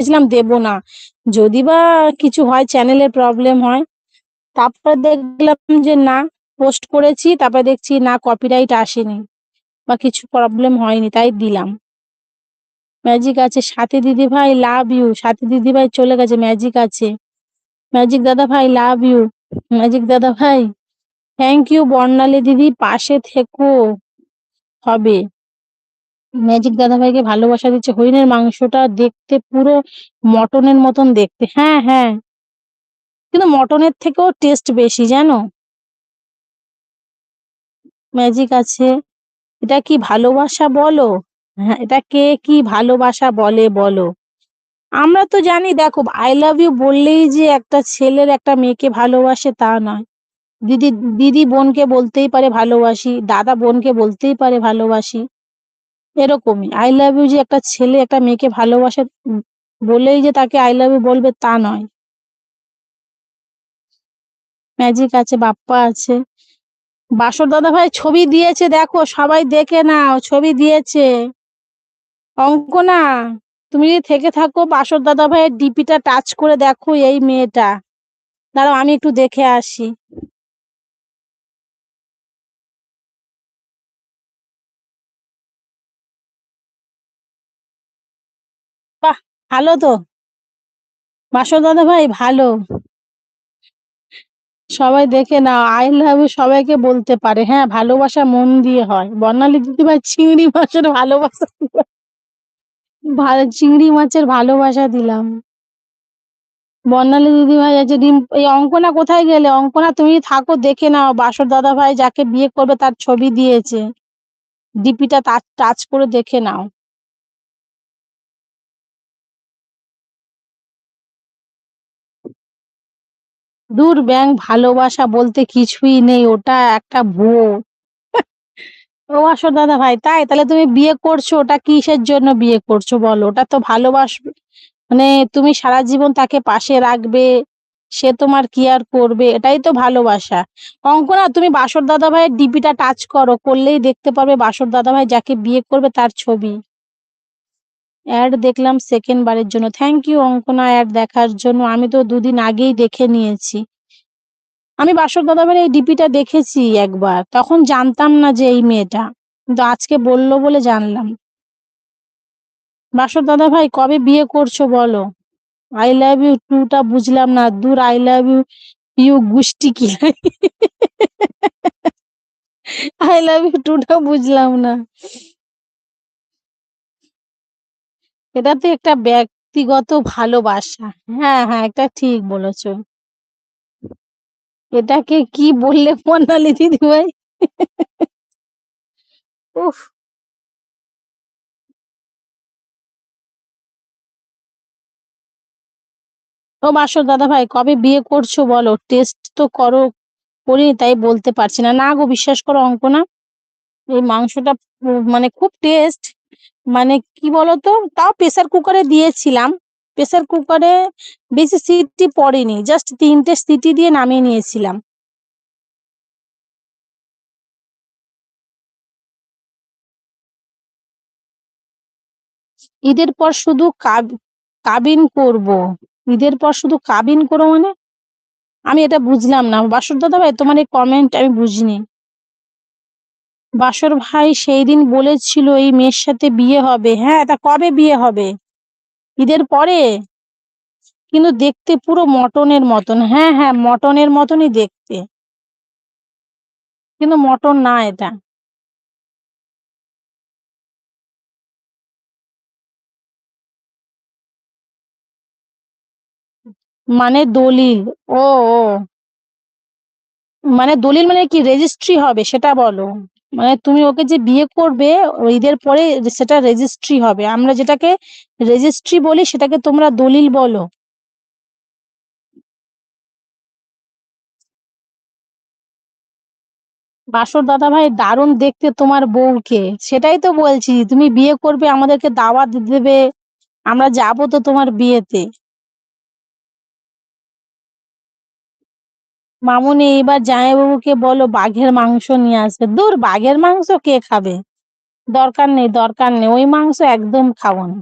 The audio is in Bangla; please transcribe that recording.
ভেবেছিলাম দেব না। যদি বা কিছু হয়, চ্যানেলের প্রবলেম হয়। তারপর দেখলাম যে না, পোস্ট করেছি, তারপরে দেখছি না, কপিরাইট আসেনি বা কিছু প্রবলেম হয়নি, তাই দিলাম। ম্যাজিক আছে, সাথী দিদিভাই লাভ ইউ। সাথী দিদিভাই চলে গেছে, ম্যাজিক আছে। ম্যাজিক দাদা ভাই লাভ ইউ। ম্যাজিক দাদা ভাই থ্যাংক ইউ। বর্ণালী দিদি পাশে থেকো হবে। ম্যাজিক দাদা ভাইকে ভালোবাসা দিচ্ছে। হরিণের মাংসটা দেখতে পুরো মটনের মতন দেখতে। হ্যাঁ হ্যাঁ, কিন্তু মটনের থেকেও টেস্ট বেশি জানো। ম্যাজিক আছে। এটা কি ভালোবাসা বলো? হ্যাঁ, এটাকে কি ভালোবাসা বলে বলো? আমরা তো জানি, দেখো, আই লাভ ইউ বললেই যে একটা ছেলের একটা মেয়েকে ভালোবাসে তা নয়। দিদি দিদি বোনকে বলতেই পারে ভালোবাসি, দাদা বোনকে বলতেই পারে ভালোবাসি। এরকমই আই লাভ ইউ যে একটা ছেলে একটা মেয়েকে ভালোবাসে বলেই যে তাকে আই লাভ ইউ বলবে তা নয়। ম্যাজিক আছে, বাপ্পা আছে। বাসর দাদা ভাই ছবি দিয়েছে, দেখো সবাই দেখে নাও, ছবি দিয়েছে। অঙ্কনা, তুমি যদি থেকে থাকো, বাসর দাদা ভাইয়ের ডিপিটা টাচ করে দেখো, এই মেয়েটা। দাঁড়াও আমি একটু দেখে আসি। বাহ, ভালো তো। বাসর দাদা ভাই ভালো। সবাই দেখে নাও, আই লাভ ইউ সবাইকে বলতে পারে। হ্যাঁ, ভালোবাসা মন দিয়ে হয়। বর্ণালী দিদি ভাই চিংড়ি মাছের ভালোবাসা দিলাম। চিংড়ি মাছের ভালোবাসা দিলাম। বর্ণালী দিদি ভাই আছে। এই অঙ্কনা কোথায় গেলে? অঙ্কনা তুমি থাকো, দেখে নাও, বাসর দাদা ভাই যাকে বিয়ে করবে তার ছবি দিয়েছে, ডিপিটা টাচ করে দেখে নাও। দূর ব্যাং, ভালোবাসা বলতে কিছুই নেই, ওটা একটা ভুয়ো। ও আসো দাদা ভাই, তাই তাহলে তুমি বিয়ে করছো, ওটা কিসের জন্য বিয়ে করছো বলো? ওটা তো ভালোবাসবে, মানে তুমি সারা জীবন তাকে পাশে রাখবে, সে তোমার কেয়ার করবে, এটাই তো ভালোবাসা। অঙ্কনা, তুমি বাসর দাদা ভাইয়ের ডিপিটা টাচ করো, করলেই দেখতে পারবে বাসর দাদা ভাই যাকে বিয়ে করবে তার ছবি। অ্যাড দেখলাম সেকেন্ড বারের জন্য। থ্যাংক ইউ অঙ্কনা অ্যাড দেখার জন্য। আমি তো দুদিন আগেই দেখে নিয়েছি। আমি বাসর দাদাভাইয়ের এই ডিপিটা দেখেছি একবার, তখন জানতাম না যে এই মেয়েটা, কিন্তু আজকে বললো বলে জানলাম। বাসর দাদা ভাই কবে বিয়ে করছো বলো? আই লাভ ইউ টুটা বুঝলাম না, দূর আই লাভ ইউ ইউ গুষ্টি কি। আই লাভ ইউ টুটা বুঝলাম না। এটা তো একটা ব্যক্তিগত ভালোবাসা। হ্যাঁ হ্যাঁ, এটা ঠিক বলেছো। এটাকে কি বললে বর্ণালী দিদি ভাই? উফ। ও বাসর দাদা ভাই কবে বিয়ে করছো বলো? টেস্ট তো করো, করিনি তাই বলতে পারছি না। না গো, বিশ্বাস করো অঙ্কনা, এই মাংসটা মানে খুব টেস্ট। মানে কি বলতো, তাও প্রেসার কুকারে দিয়েছিলাম। প্রেসার কুকারে বেশি সিটি পড়েনি, জাস্ট 3টে সিটি দিয়ে নামিয়ে নিয়েছিলাম। ঈদের পর শুধু কাবিন করব। ঈদের পর শুধু কাবিন করো মানে? আমি এটা বুঝলাম না বাসর দাদা ভাই, তোমার এই কমেন্ট আমি বুঝিনি। বাসর ভাই সেই দিন বলেছিল এই মেয়ের সাথে বিয়ে হবে। হ্যাঁ, তা কবে বিয়ে হবে? ঈদের পরে? কিন্তু দেখতে পুরো মটনের মতন। হ্যাঁ হ্যাঁ, মটনের মতনই দেখতে, কিন্তু মটন না এটা। মানে দলিল? ও ও, মানে দলিল মানে কি, রেজিস্ট্রি হবে সেটা বলো? মানে তুমি ওকে যে বিয়ে করবে ঈদের পরে, সেটা রেজিস্ট্রি হবে। আমরা যেটাকে রেজিস্ট্রি বলি সেটাকে তোমরা দলিল বলো। বাসর দাদা ভাই দারুণ দেখতে তোমার বউকে, সেটাই তো বলছি, তুমি বিয়ে করবে আমাদেরকে দাওয়াত দেবে, আমরা যাবো তো তোমার বিয়েতে। মামুনি এইবার জামাইবাবুকে বলো বাঘের মাংস নিয়ে আসবে। দূর, বাঘের মাংস কে খাবে? দরকার নেই, দরকার নেই, ওই মাংস একদম খাবো না।